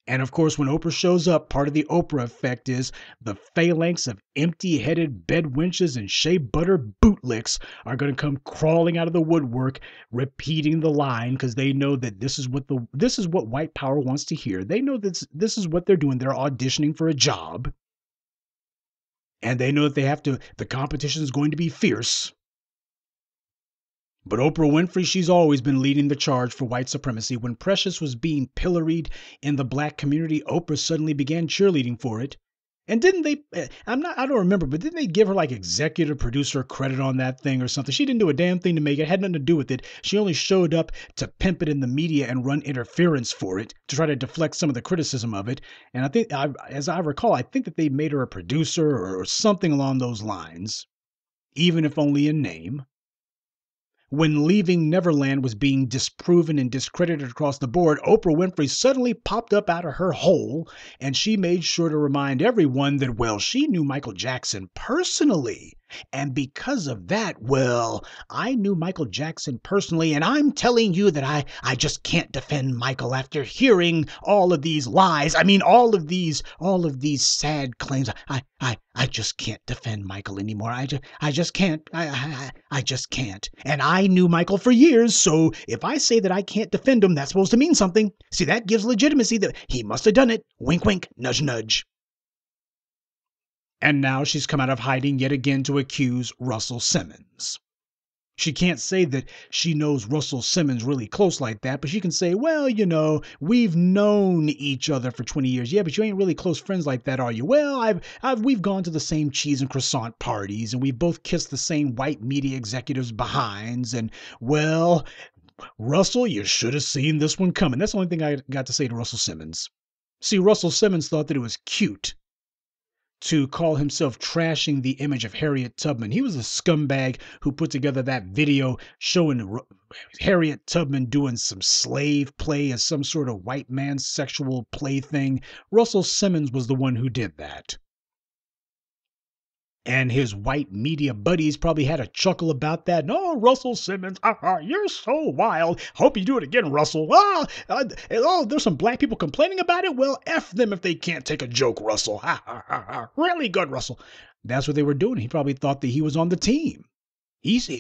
And of course, when Oprah shows up, part of the Oprah effect is the phalanx of empty-headed bedwenches and shea butter bootlicks are going to come crawling out of the woodwork, repeating the line because they know that this is what white power wants to hear. They know that this is what they're doing. They're auditioning for a job, and they know that the competition is going to be fierce. But Oprah Winfrey, she's always been leading the charge for white supremacy. When Precious was being pilloried in the black community, Oprah suddenly began cheerleading for it. And didn't they, I don't remember, but didn't they give her like executive producer credit on that thing or something? She didn't do a damn thing to make it. It had nothing to do with it. She only showed up to pimp it in the media and run interference for it to try to deflect some of the criticism of it. And I think, as I recall, I think that they made her a producer or something along those lines, even if only in name. When Leaving Neverland was being disproven and discredited across the board, Oprah Winfrey suddenly popped up out of her hole, and she made sure to remind everyone that, well, she knew Michael Jackson personally. And because of that, well, I knew Michael Jackson personally, and I'm telling you that I just can't defend Michael after hearing all of these lies. I mean, all of these sad claims. I just can't defend Michael anymore. I just can't. I just can't. And I knew Michael for years, so if I say that I can't defend him, that's supposed to mean something. See, that gives legitimacy that he must have done it. Wink, wink, nudge, nudge. And now she's come out of hiding yet again to accuse Russell Simmons. She can't say that she knows Russell Simmons really close like that, but she can say, well, you know, we've known each other for 20 years. Yeah, but you ain't really close friends like that, are you? Well, we've gone to the same cheese and croissant parties, and we've both kissed the same white media executives' behinds. And, well, Russell, you should have seen this one coming. That's the only thing I got to say to Russell Simmons. See, Russell Simmons thought that it was cute to call himself trashing the image of Harriet Tubman. He was a scumbag who put together that video showing Harriet Tubman doing some slave play as some sort of white man's sexual plaything. Russell Simmons was the one who did that. And his white media buddies probably had a chuckle about that. No, Russell Simmons, you're so wild. Hope you do it again, Russell. There's some black people complaining about it. Well, F them if they can't take a joke, Russell. Really good, Russell. That's what they were doing. He probably thought that he was on the team.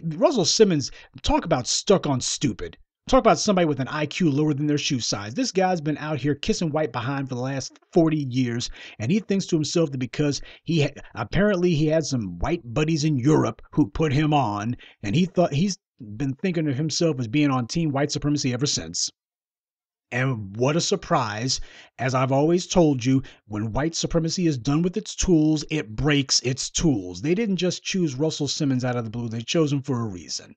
Russell Simmons, talk about stuck on stupid. Talk about somebody with an IQ lower than their shoe size. This guy's been out here kissing white behind for the last 40 years, and he thinks to himself that because apparently he had some white buddies in Europe who put him on, and he's been thinking of himself as being on team white supremacy ever since. And what a surprise. As I've always told you, when white supremacy is done with its tools, it breaks its tools. They didn't just choose Russell Simmons out of the blue. They chose him for a reason.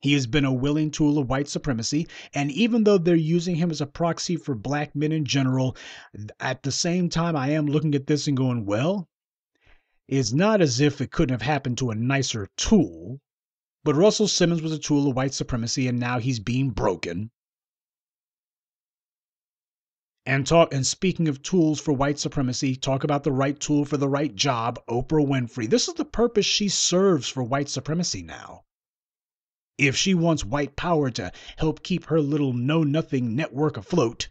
He has been a willing tool of white supremacy, and even though they're using him as a proxy for black men in general, at the same time I am looking at this and going, well, it's not as if it couldn't have happened to a nicer tool, but Russell Simmons was a tool of white supremacy, and now he's being broken. And speaking of tools for white supremacy, talk about the right tool for the right job, Oprah Winfrey. This is the purpose she serves for white supremacy now. If she wants white power to help keep her little know-nothing network afloat,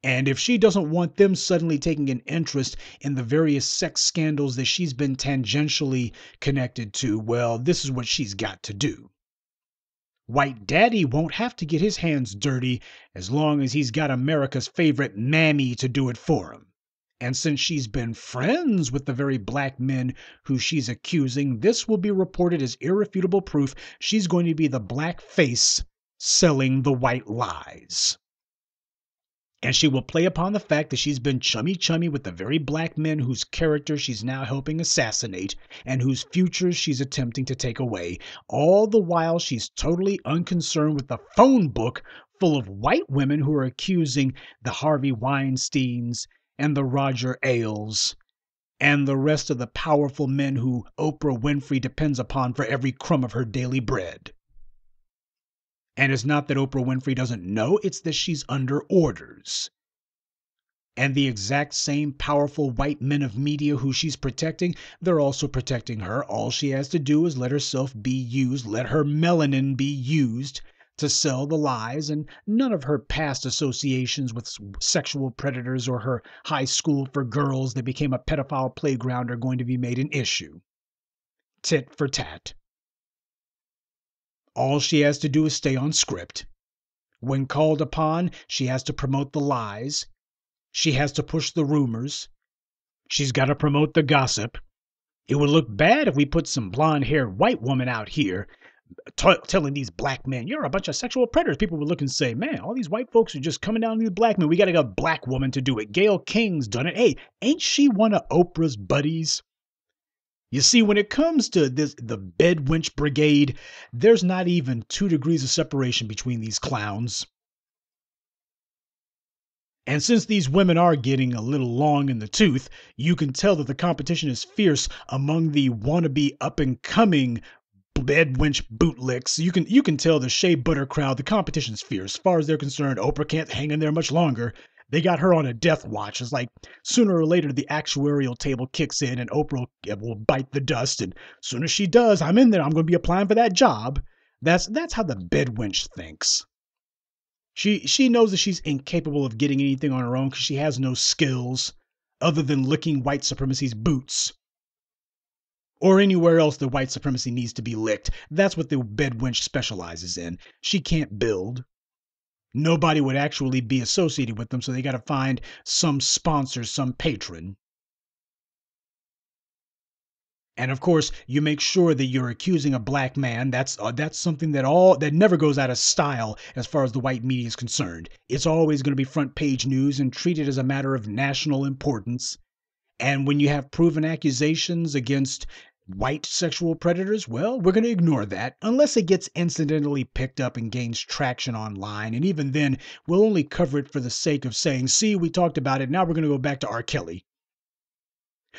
and if she doesn't want them suddenly taking an interest in the various sex scandals that she's been tangentially connected to, well, this is what she's got to do. White Daddy won't have to get his hands dirty as long as he's got America's favorite mammy to do it for him. And since she's been friends with the very black men who she's accusing, this will be reported as irrefutable proof she's going to be the black face selling the white lies. And she will play upon the fact that she's been chummy with the very black men whose character she's now helping assassinate and whose futures she's attempting to take away. All the while she's totally unconcerned with the phone book full of white women who are accusing the Harvey Weinsteins and the Roger Ailes, and the rest of the powerful men who Oprah Winfrey depends upon for every crumb of her daily bread. And it's not that Oprah Winfrey doesn't know, it's that she's under orders. And the exact same powerful white men of media who she's protecting, they're also protecting her. All she has to do is let herself be used, let her melanin be used to sell the lies, and none of her past associations with sexual predators or her high school for girls that became a pedophile playground are going to be made an issue. Tit for tat. All she has to do is stay on script. When called upon, she has to promote the lies. She has to push the rumors. She's got to promote the gossip. It would look bad if we put some blonde-haired white woman out here telling these black men, you're a bunch of sexual predators. People would look and say, man, all these white folks are just coming down on these black men. We got to get a black woman to do it. Gayle King's done it. Hey, ain't she one of Oprah's buddies? You see, when it comes to the bedwench brigade, there's not even 2 degrees of separation between these clowns. And since these women are getting a little long in the tooth, you can tell that the competition is fierce among the wannabe up-and-coming bedwench bootlicks. You can tell the shea butter crowd, the competition's fierce. As far as they're concerned, Oprah can't hang in there much longer. They got her on a death watch. It's like sooner or later the actuarial table kicks in and Oprah will bite the dust. And as soon as she does, I'm in there. I'm going to be applying for that job. That's how the bedwench thinks. She knows that she's incapable of getting anything on her own because she has no skills other than licking white supremacy's boots. Or anywhere else that white supremacy needs to be licked. That's what the bedwench specializes in. She can't build. Nobody would actually be associated with them, so they got to find some sponsor, some patron. And of course, you make sure that you're accusing a black man. That's something that never goes out of style as far as the white media is concerned. It's always going to be front page news and treated as a matter of national importance. And when you have proven accusations against white sexual predators, well, we're going to ignore that unless it gets incidentally picked up and gains traction online. And even then, we'll only cover it for the sake of saying, see, we talked about it. Now we're going to go back to R. Kelly.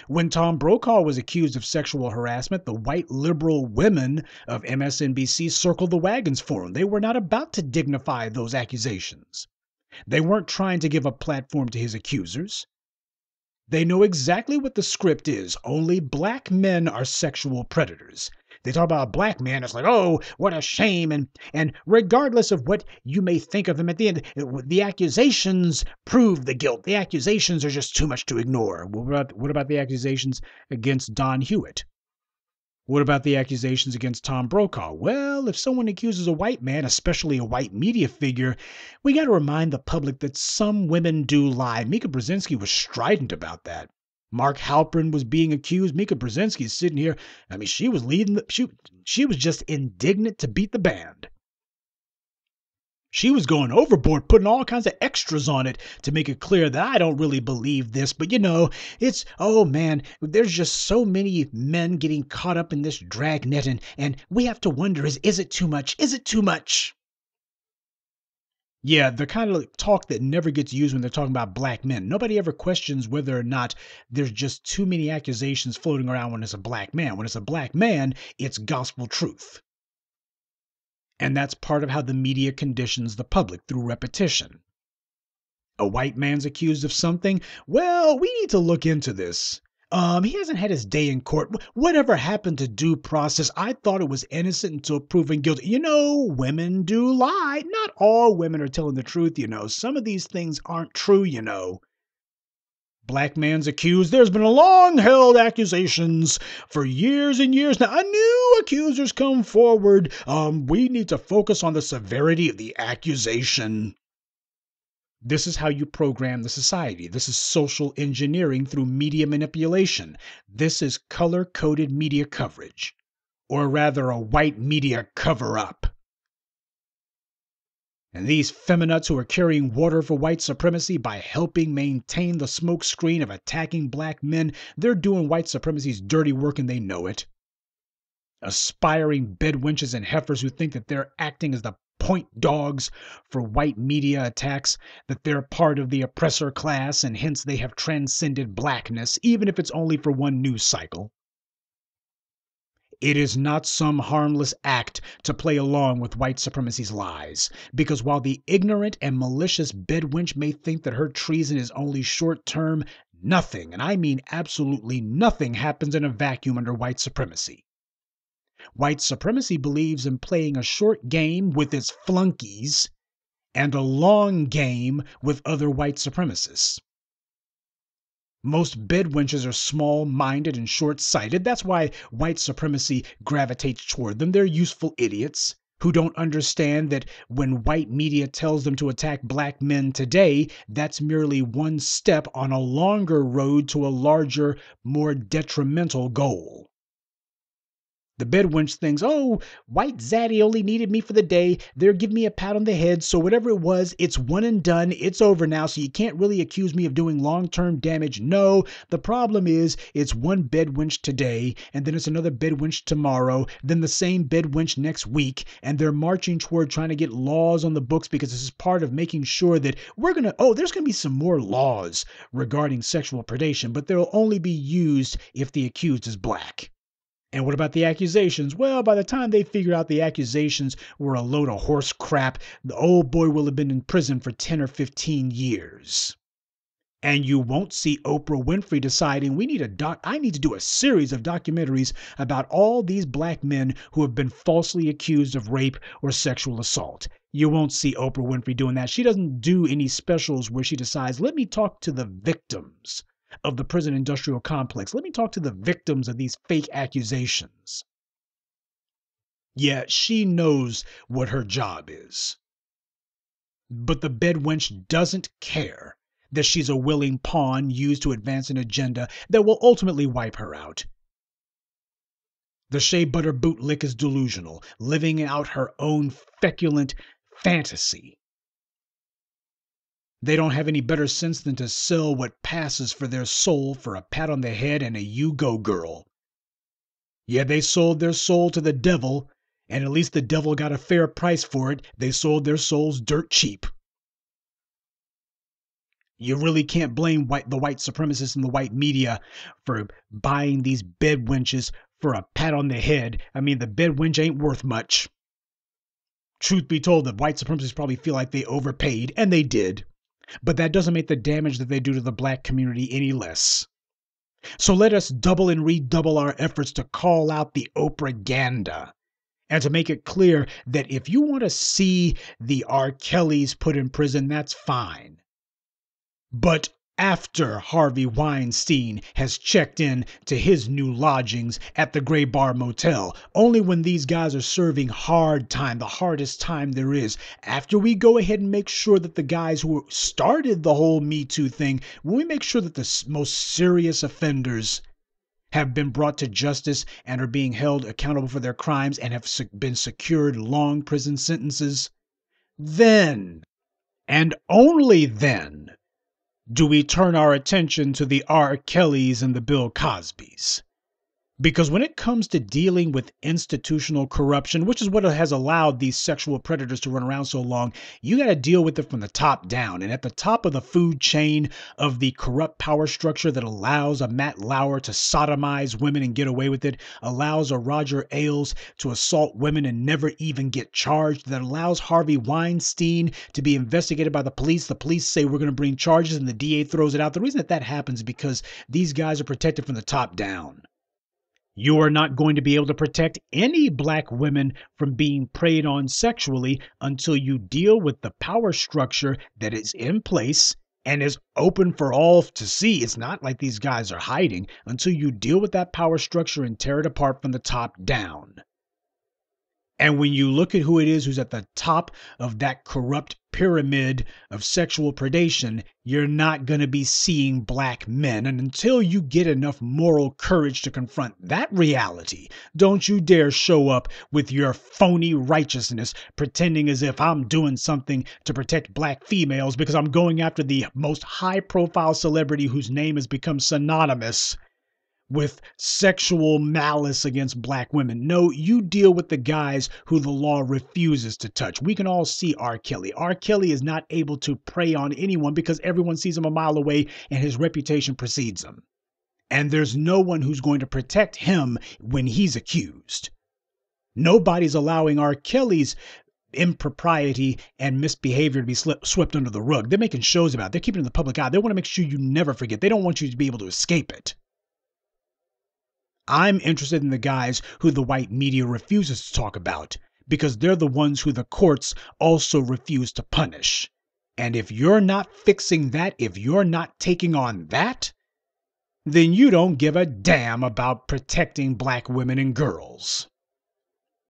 When Tom Brokaw was accused of sexual harassment, the white liberal women of MSNBC circled the wagons for him. They were not about to dignify those accusations. They weren't trying to give a platform to his accusers. They know exactly what the script is. Only black men are sexual predators. They talk about a black man, it's like, oh, what a shame. And regardless of what you may think of him at the end, the accusations prove the guilt. The accusations are just too much to ignore. What about the accusations against Don Hewitt? What about the accusations against Tom Brokaw? Well, if someone accuses a white man, especially a white media figure, we got to remind the public that some women do lie. Mika Brzezinski was strident about that. Mark Halperin was being accused. Mika Brzezinski is sitting here. I mean, she was leading. She was just indignant to beat the band. She was going overboard, putting all kinds of extras on it to make it clear that I don't really believe this. But, oh man, there's just so many men getting caught up in this dragnet. And we have to wonder, is it too much? Is it too much? Yeah, the kind of talk that never gets used when they're talking about black men. Nobody ever questions whether or not there's just too many accusations floating around when it's a black man. When it's a black man, it's gospel truth. And that's part of how the media conditions the public through repetition. A white man's accused of something? Well, we need to look into this. He hasn't had his day in court. Whatever happened to due process? I thought it was innocent until proven guilty. Women do lie. Not all women are telling the truth, Some of these things aren't true, Black man's accused. There's been a long-held accusations for years and years now. New accusers come forward. We need to focus on the severity of the accusation. This is how you program the society. This is social engineering through media manipulation. This is color-coded media coverage, or rather a white media cover-up. And these feminists who are carrying water for white supremacy by helping maintain the smokescreen of attacking black men, they're doing white supremacy's dirty work and they know it. Aspiring bedwenches and heifers who think that they're acting as the point dogs for white media attacks, that they're part of the oppressor class and hence they have transcended blackness, even if it's only for one news cycle. It is not some harmless act to play along with white supremacy's lies, because while the ignorant and malicious bedwench may think that her treason is only short-term, nothing, and I mean absolutely nothing, happens in a vacuum under white supremacy. White supremacy believes in playing a short game with its flunkies and a long game with other white supremacists. Most bedwenches are small-minded and short-sighted. That's why white supremacy gravitates toward them. They're useful idiots who don't understand that when white media tells them to attack black men today, that's merely one step on a longer road to a larger, more detrimental goal. The bedwench thinks, oh, white zaddy only needed me for the day. They're giving me a pat on the head. So whatever it was, it's one and done. It's over now. So you can't really accuse me of doing long-term damage. No, the problem is it's one bedwench today, and then it's another bedwench tomorrow, then the same bedwench next week. And they're marching toward trying to get laws on the books because this is part of making sure that there's going to be some more laws regarding sexual predation, but they'll only be used if the accused is black. And what about the accusations? Well, by the time they figure out the accusations were a load of horse crap, the old boy will have been in prison for 10 or 15 years. And you won't see Oprah Winfrey deciding I need to do a series of documentaries about all these black men who have been falsely accused of rape or sexual assault. You won't see Oprah Winfrey doing that. She doesn't do any specials where she decides, let me talk to the victims of the prison industrial complex. Let me talk to the victims of these fake accusations. Yeah, she knows what her job is. But the bedwench doesn't care that she's a willing pawn used to advance an agenda that will ultimately wipe her out. The shea butter bootlick is delusional, living out her own feculent fantasy. They don't have any better sense than to sell what passes for their soul for a pat on the head and a you go girl. Yeah, they sold their soul to the devil, and at least the devil got a fair price for it. They sold their souls dirt cheap. You really can't blame the white supremacists and the white media for buying these bedwenches for a pat on the head. I mean, the bedwench ain't worth much. Truth be told, the white supremacists probably feel like they overpaid, and they did. But that doesn't make the damage that they do to the black community any less. So let us double and redouble our efforts to call out the Oprahganda and to make it clear that if you want to see the R. Kellys put in prison, that's fine. But after Harvey Weinstein has checked in to his new lodgings at the Gray Bar Motel, only when these guys are serving hard time, the hardest time there is, after we go ahead and make sure that the guys who started the whole Me Too thing, when we make sure that the most serious offenders have been brought to justice and are being held accountable for their crimes and have been secured long prison sentences, then, and only then, do we turn our attention to the R. Kellys and the Bill Cosbys? Because when it comes to dealing with institutional corruption, which is what has allowed these sexual predators to run around so long, you got to deal with it from the top down. And at the top of the food chain of the corrupt power structure that allows a Matt Lauer to sodomize women and get away with it, allows a Roger Ailes to assault women and never even get charged, that allows Harvey Weinstein to be investigated by the police say we're going to bring charges and the DA throws it out. The reason that happens is because these guys are protected from the top down. You are not going to be able to protect any black women from being preyed on sexually until you deal with the power structure that is in place and is open for all to see. It's not like these guys are hiding. Until you deal with that power structure and tear it apart from the top down. And when you look at who it is who's at the top of that corrupt pyramid of sexual predation, you're not going to be seeing black men. And until you get enough moral courage to confront that reality, don't you dare show up with your phony righteousness, pretending as if I'm doing something to protect black females because I'm going after the most high-profile celebrity whose name has become synonymous with sexual malice against black women. No, you deal with the guys who the law refuses to touch. We can all see R. Kelly. R. Kelly is not able to prey on anyone because everyone sees him a mile away and his reputation precedes him. And there's no one who's going to protect him when he's accused. Nobody's allowing R. Kelly's impropriety and misbehavior to be swept under the rug. They're making shows about it. They're keeping it in the public eye. They want to make sure you never forget. They don't want you to be able to escape it. I'm interested in the guys who the white media refuses to talk about, because they're the ones who the courts also refuse to punish. And if you're not fixing that, if you're not taking on that, then you don't give a damn about protecting black women and girls.